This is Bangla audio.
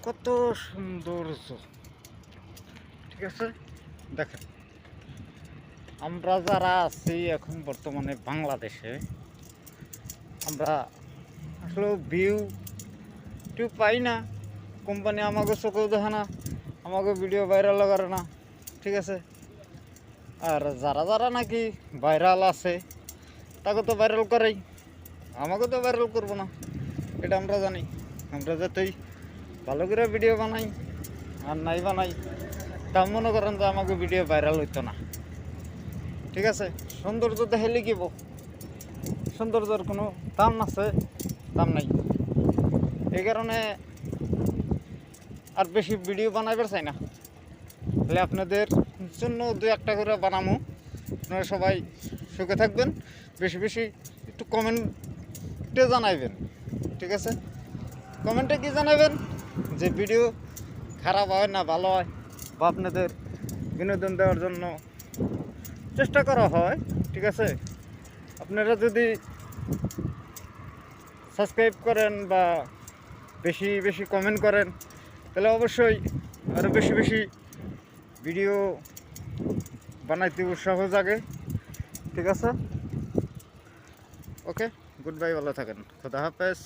কত সৌন্দর্য, ঠিক আছে। দেখেন আমরা যারা আছি এখন বর্তমানে বাংলাদেশে, আমরা আসলে ভিউ টিউ পাই না। কোম্পানি আমাকে চোখেও দেখে না, আমাকে ভিডিও ভাইরাল করে না, ঠিক আছে। আর যারা যারা নাকি ভাইরাল আছে তাকে তো ভাইরাল করেই, আমাকে তো ভাইরাল করবো না, এটা আমরা জানি। আমরা যতই ভালো করে ভিডিও বানাই আর নাই বানাই, তা মনে করেন যে আমাকে ভিডিও ভাইরাল হইতো না, ঠিক আছে। সৌন্দর্য দেখে লিখিব, সৌন্দর্যের কোনো দাম আছে? দাম নাই। এই কারণে আর বেশি ভিডিও বানাইবার চাই না। তাহলে আপনাদের জন্য দু একটা করে বানাবো, আপনারা সবাই সুখে থাকবেন। বেশি বেশি একটু কমেন্টে জানাইবেন, ঠিক আছে। কমেন্টে কি জানাবেন যে ভিডিও খারাপ হয় না ভালো হয়, বা আপনাদের বিনোদন দেওয়ার জন্য চেষ্টা করা হয়, ঠিক আছে। আপনারা যদি সাবস্ক্রাইব করেন বা বেশি বেশি কমেন্ট করেন, তাহলে অবশ্যই আরও বেশি বেশি ভিডিও বানাইতে উৎসাহ জাগে, ঠিক আছে। ওকে, গুড বাই, ভালো থাকেন, খোদা হাফেজ।